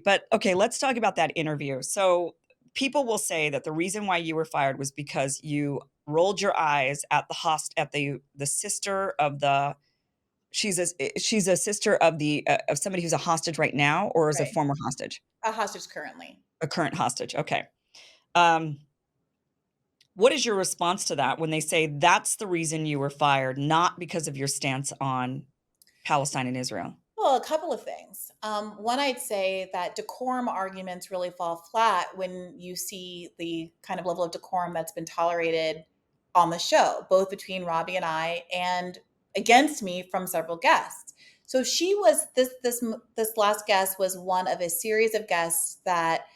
But okay, let's talk about that interview. So people will say that the reason why you were fired was because you rolled your eyes at the sister of the she's a sister of the of somebody who's a hostage right now, or is a Right. former hostage? A hostage currently. A current hostage. Okay. Um, what is your response to that when they say that's the reason you were fired, not because of your stance on Palestine and Israel? Well, a couple of things. One, I'd say that decorum arguments really fall flat when you see the kind of level of decorum that's been tolerated on the show, both between Robbie and I, and against me from several guests. So she was this last guest was one of a series of guests that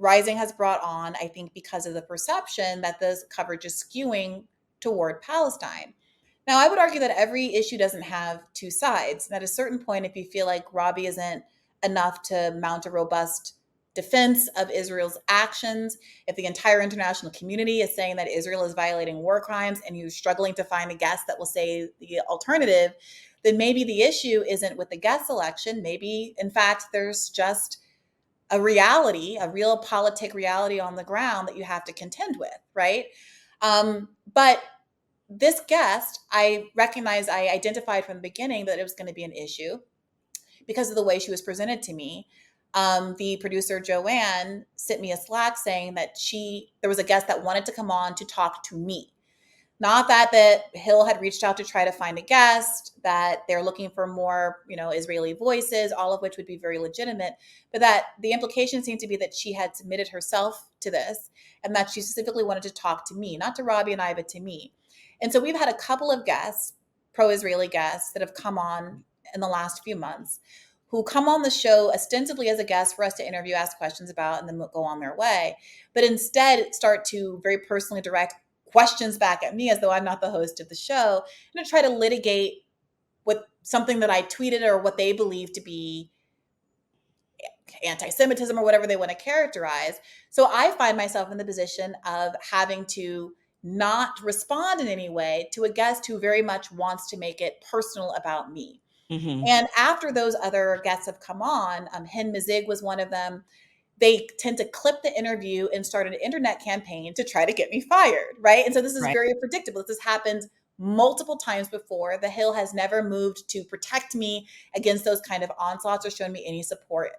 Rising has brought on, I think, because of the perception that this coverage is skewing toward Palestine. Now, I would argue that every issue doesn't have two sides. And at a certain point, if you feel like Robbie isn't enough to mount a robust defense of Israel's actions, if the entire international community is saying that Israel is violating war crimes and you're struggling to find a guest that will say the alternative, then maybe the issue isn't with the guest selection. Maybe, in fact, there's just a reality, a real politic reality on the ground that you have to contend with, right? But this guest, I recognize, I identified from the beginning that it was going to be an issue because of the way she was presented to me. The producer Joanne sent me a Slack saying that there was a guest that wanted to come on to talk to me. Not that Hill had reached out to try to find a guest, that they're looking for more, Israeli voices, all of which would be very legitimate, but that the implication seemed to be that she had submitted herself to this and that she specifically wanted to talk to me, not to Robbie and I, but to me. And so we've had a couple of guests, pro-Israeli guests, that have come on in the last few months who come on the show ostensibly as a guest for us to interview, ask questions about, and then go on their way, but instead start to very personally direct questions back at me as though I'm not the host of the show, and to try to litigate with something that I tweeted or what they believe to be anti-Semitism or whatever they want to characterize. So I find myself in the position of having to not respond in any way to a guest who very much wants to make it personal about me. Mhm. And after those other guests have come on, Hen Mazig was one of them. They tend to clip the interview and start an internet campaign to try to get me fired, right? And so this is Right. very predictable. This has happened multiple times before. The Hill has never moved to protect me against those kind of onslaughts or shown me any support,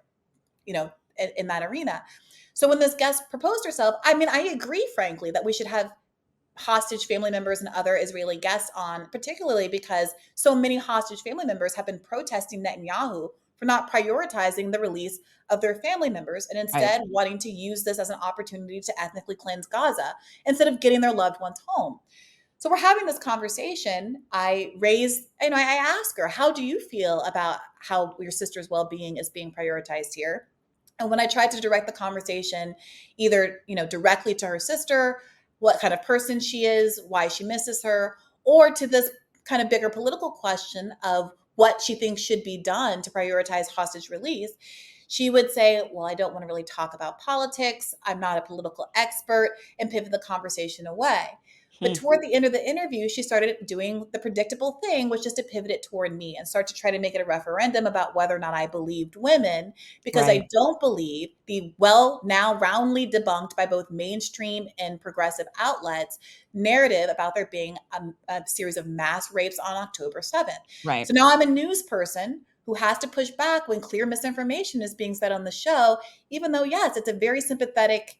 in that arena. So when this guest proposed herself, I mean, I agree, frankly, that we should have hostage family members and other Israeli guests on, particularly because so many hostage family members have been protesting Netanyahu for not prioritizing the release of their family members and Right. instead wanting to use this as an opportunity to ethnically cleanse Gaza instead of getting their loved ones home. So we're having this conversation. I ask her, how do you feel about how your sister's well-being is being prioritized here? And when I tried to direct the conversation either, directly to her sister, what kind of person she is, why she misses her, or to this kind of bigger political question of what she thinks should be done to prioritize hostage release, she would say, well, I don't want to really talk about politics. I'm not a political expert, and pivot the conversation away. But Hmm. toward the end of the interview, she started doing the predictable thing, which is to pivot it toward me and start to try to make it a referendum about whether or not I believed women, because Right. I don't believe the well now roundly debunked by both mainstream and progressive outlets narrative about there being a series of mass rapes on October 7th. Right. So now I'm a news person who has to push back when clear misinformation is being said on the show, even though, yes, it's a very sympathetic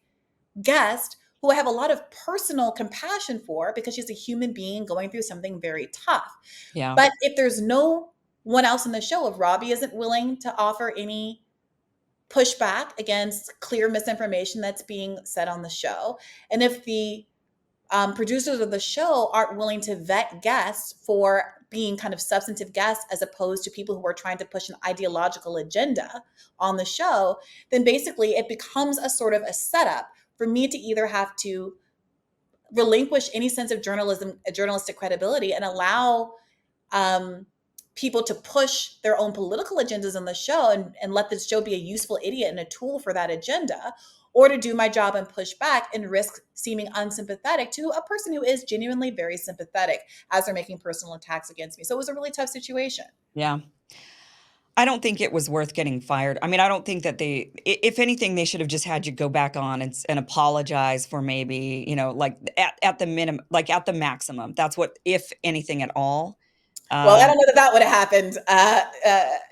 guest who I have a lot of personal compassion for because she's a human being going through something very tough. Yeah. But if there's no one else in the show, if Robbie isn't willing to offer any pushback against clear misinformation that's being said on the show, and if the producers of the show aren't willing to vet guests for being kind of substantive guests as opposed to people who are trying to push an ideological agenda on the show, then basically it becomes a sort of a setup for me to either have to relinquish any sense of journalistic credibility and allow um, people to push their own political agendas on the show and let the show be a useful idiot and a tool for that agenda, or to do my job and push back and risk seeming unsympathetic to a person who is genuinely very sympathetic as they're making personal attacks against me. So it was a really tough situation. Yeah. I don't think it was worth getting fired. I mean, I don't think that if anything, they should have just had you go back on and apologize for maybe, like at the minimum, like at the maximum. That's what, if anything at all. Well, I don't Um, know that that would have happened,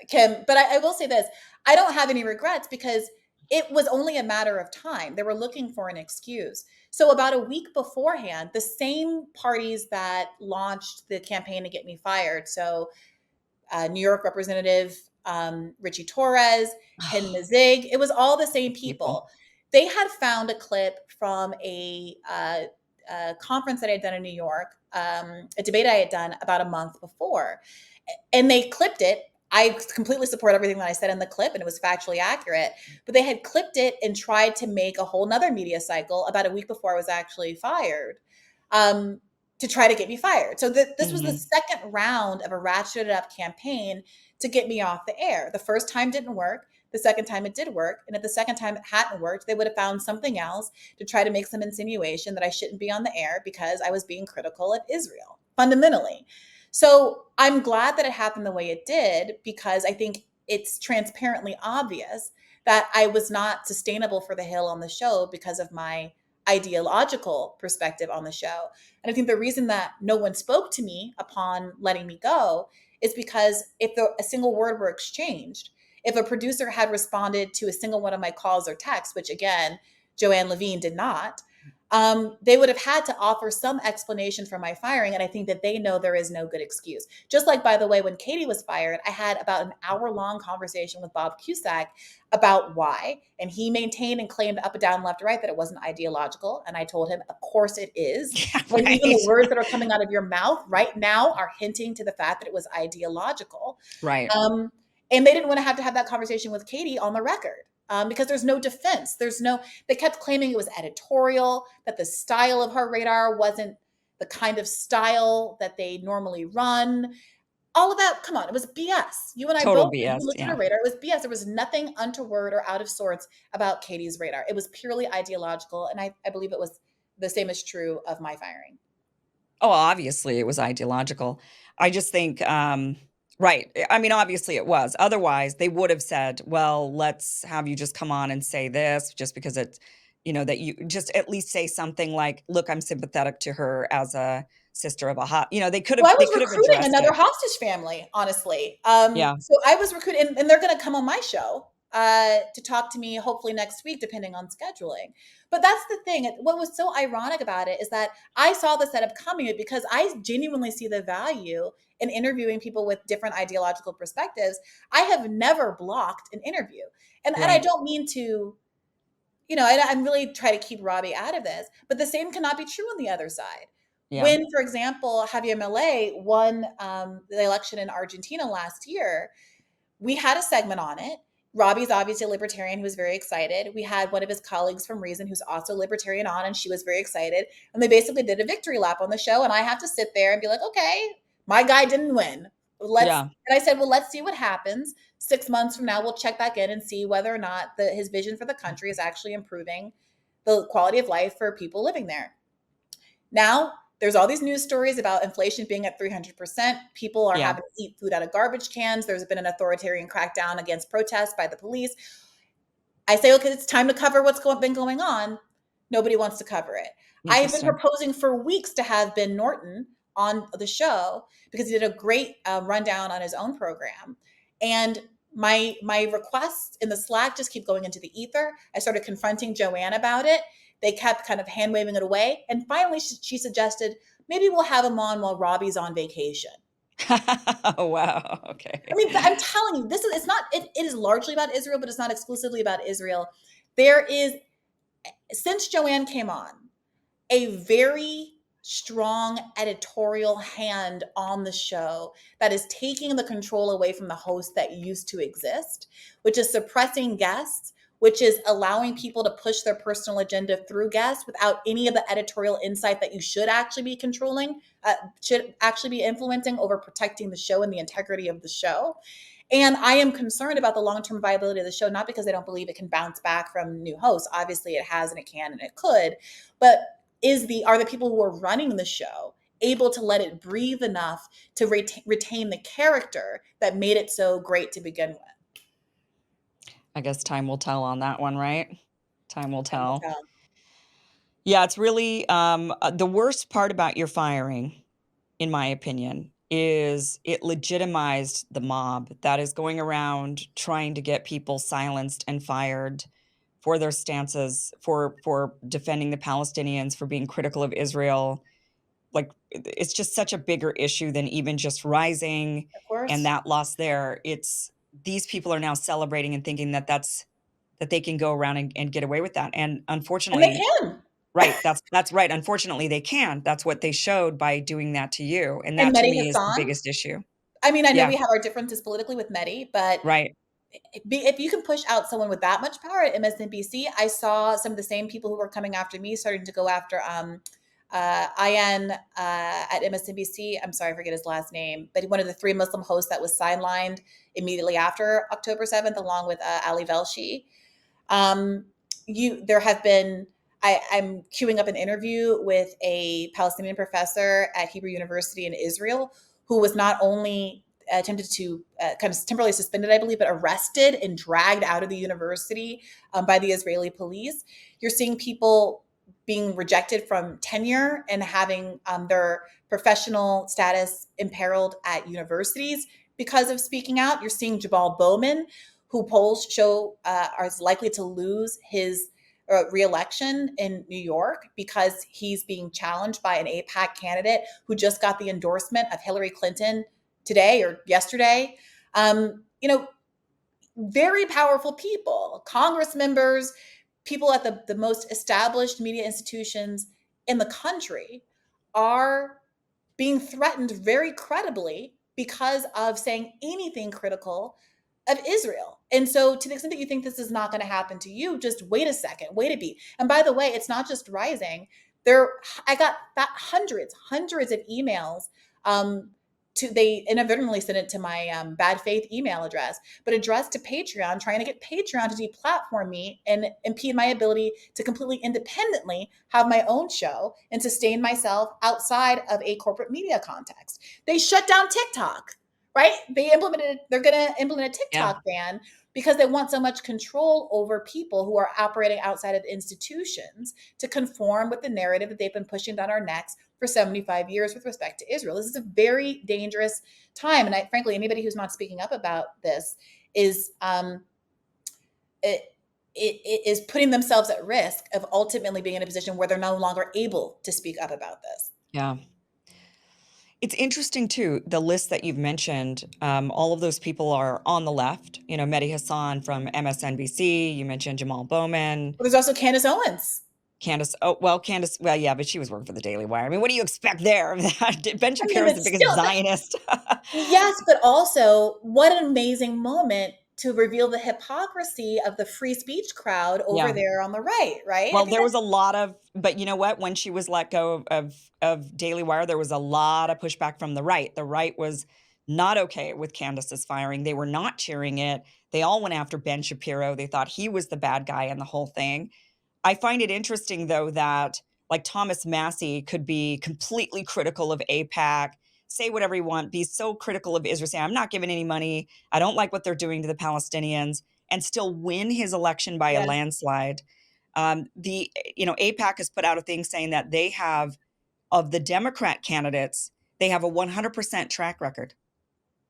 Kim. But I will say this: I don't have any regrets because it was only a matter of time. They were looking for an excuse. So about a week beforehand, the same parties that launched the campaign to get me fired, so New York Representative Richie Torres, Ken Mizig. It was all the same people. people. They had found a clip from a conference that I had done in New York, a debate I had done about a month before, and they clipped it. I completely support everything that I said in the clip, and it was factually accurate. But they had clipped it and tried to make a whole nother media cycle about a week before I was actually fired. Um, to try to get me fired. So this was the Hmm. second round of a ratcheted up campaign to get me off the air. The first time didn't work. The second time it did work. And if the second time it hadn't worked, they would have found something else to try to make some insinuation that I shouldn't be on the air because I was being critical of Israel, fundamentally. So I'm glad that it happened the way it did because I think it's transparently obvious that I was not sustainable for the Hill on the show because of my ideological perspective on the show. And I think the reason that no one spoke to me upon letting me go is because if a single word were exchanged, if a producer had responded to a single one of my calls or texts, which again, Joanne Levine did not, they would have had to offer some explanation for my firing. And I think that they know there is no good excuse. Just like, by the way, when Katie was fired, I had about an hour-long conversation with Bob Cusack about why. And he maintained and claimed up and down, left, and right that it wasn't ideological. And I told him, of course it is. Yeah, When even the right. words that are coming out of your mouth right now are hinting to the fact that it was ideological. Right. Um, and they didn't want to have that conversation with Katie on the record. Because there's no defense. They kept claiming it was editorial, that the style of her radar wasn't the kind of style that they normally run. All of that, come on, it was BS. You and I Total both, you BS. looked at Yeah. her radar, it was BS. There was nothing untoward or out of sorts about Katie's radar. It was purely ideological. And I believe it was the same is true of my firing. Oh, obviously it was ideological. I just think, right. I mean, obviously it was. Otherwise, they would have said, well, let's have you just come on and say this just because it's, that you just at least say something like, look, I'm sympathetic to her as a sister of a hot, they could have, Well, I they was could have recruiting addressed another it. hostage family, honestly. Yeah. So I was recruiting, and they're going to come on my show to talk to me, hopefully next week, depending on scheduling. But that's the thing. What was so ironic about it is that I saw the setup coming because I genuinely see the value in interviewing people with different ideological perspectives. I have never blocked an interview, and I Right. don't mean to. I'm really trying to keep Robbie out of this, but the same cannot be true on the other side. Yeah. When, for example, Javier Milei won the election in Argentina last year, we had a segment on it. Robbie's obviously a libertarian who was very excited. We had one of his colleagues from Reason who's also libertarian on, and she was very excited. And they basically did a victory lap on the show. And I have to sit there and be like, okay, my guy didn't win. Yeah. And I said, well, let's see what happens. 6 months from now, we'll check back in and see whether or not his vision for the country is actually improving the quality of life for people living there. Now, there's all these news stories about inflation being at 300%. People are Yeah. having to eat food out of garbage cans. There's been an authoritarian crackdown against protests by the police. I say, okay, it's time to cover what's been going on. Nobody wants to cover it. I have been Interesting. proposing for weeks to have Ben Norton on the show because he did a great rundown on his own program. And my requests in the Slack just keep going into the ether. I started confronting Joanne about it. They kept kind of hand waving it away. And finally, she suggested maybe we'll have him on while Robbie's on vacation. Oh, wow. Okay. I mean, I'm telling you, it's not, it is largely about Israel, but it's not exclusively about Israel. There is, since Joanne came on, a very strong editorial hand on the show that is taking the control away from the host that used to exist, which is suppressing guests, which is allowing people to push their personal agenda through guests without any of the editorial insight that you should actually be controlling, should actually be influencing over protecting the show and the integrity of the show. And I am concerned about the long-term viability of the show, not because I don't believe it can bounce back from new hosts. Obviously it has and it can and it could, but are the people who are running the show able to let it breathe enough to retain the character that made it so great to begin with. I guess time will tell on that one, right? Time will Time will tell. tell. Yeah, it's really, the worst part about your firing, in my opinion, is it legitimized the mob that is going around trying to get people silenced and fired for their stances, for defending the Palestinians, for being critical of Israel. Like, it's just such a bigger issue than even just Rising Of and course. that loss there. It's these people are now celebrating and thinking that that they can go around and get away with that, and And they unfortunately. can. Right, that's right, unfortunately, they can. That's what they showed by doing that to you, and And that to Mehdi me is the Hassan, biggest issue. I mean, I know Yeah, we have our differences politically with Mehdi, but right. if you can push out someone with that much power at MSNBC, I saw some of the same people who were coming after me starting to go after IN at MSNBC. I'm sorry, I forget his last name, but one of the three Muslim hosts that was sidelined immediately after October 7th, along with Ali Velshi. Um, there have been. I'm queuing up an interview with a Palestinian professor at Hebrew University in Israel who was not only attempted to kind of temporarily suspended, I believe, but arrested and dragged out of the university by the Israeli police. You're seeing people being rejected from tenure and having their professional status imperiled at universities because of speaking out. You're seeing Jabal Bowman, who polls show is likely to lose his reelection in New York because he's being challenged by an APAC candidate who just got the endorsement of Hillary Clinton today or yesterday. You know, very powerful people, Congress members, people at the most established media institutions in the country are being threatened very credibly because of saying anything critical of Israel. And so, to the extent that you think this is not going to happen to you, just wait a second, wait a beat. And by the way, it's not just Rising. There, I got hundreds of emails. They inadvertently sent it to my bad faith email address, but addressed to Patreon, trying to get Patreon to deplatform me and impede my ability to completely independently have my own show and sustain myself outside of a corporate media context. They shut down TikTok, right? They're going to implement a Yeah, TikTok ban because they want so much control over people who are operating outside of institutions to conform with the narrative that they've been pushing down our necks for 75 years with respect to Israel. This is a very dangerous time. And frankly, anybody who's not speaking up about this is it is putting themselves at risk of ultimately being in a position where they're no longer able to speak up about this. yeah. It's interesting too, the list that you've mentioned, all of those people are on the left, Mehdi Hassan from MSNBC, you mentioned Jamal Bowman, But there's also Candace Owens. Candace, yeah, but she was working for the Daily Wire. I mean, what do you expect there? Ben I mean, Shapiro's but the biggest still, Zionist. yes, but also what an amazing moment to reveal the hypocrisy of the free speech crowd over Yeah. there on the right, right? I Well, think there was that's a lot of but you know what? When she was let go of Daily Wire, there was a lot of pushback from the right. The right was not okay with Candace's firing. They were not cheering it. They all went after Ben Shapiro. They thought he was the bad guy in the whole thing. I find it interesting though that like Thomas Massey could be completely critical of APAC, say whatever you want, be so critical of Israel, say, I'm not giving any money. I don't like what they're doing to the Palestinians, and still win his election by a yes, landslide. APAC has put out a thing saying that they have of the Democrat candidates, they have a 100% track record.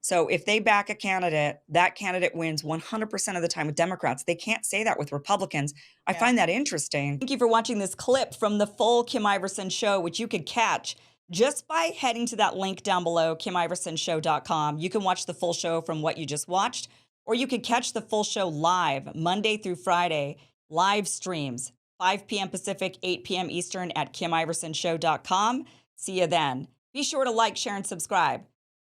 So if they back a candidate, that candidate wins 100% of the time with Democrats. They can't say that with Republicans. I yeah. find that interesting. Thank you for watching this clip from the full Kim Iverson show, which you could catch just by heading to that link down below, KimIversonShow.com. You can watch the full show from what you just watched, or you could catch the full show live Monday through Friday, live streams, 5 p.m. Pacific, 8 p.m. Eastern at KimIversonShow.com. See you then. Be sure to like, share, and subscribe.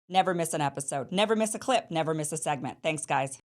Never miss an episode. Never miss a clip. Never miss a segment. Thanks, guys.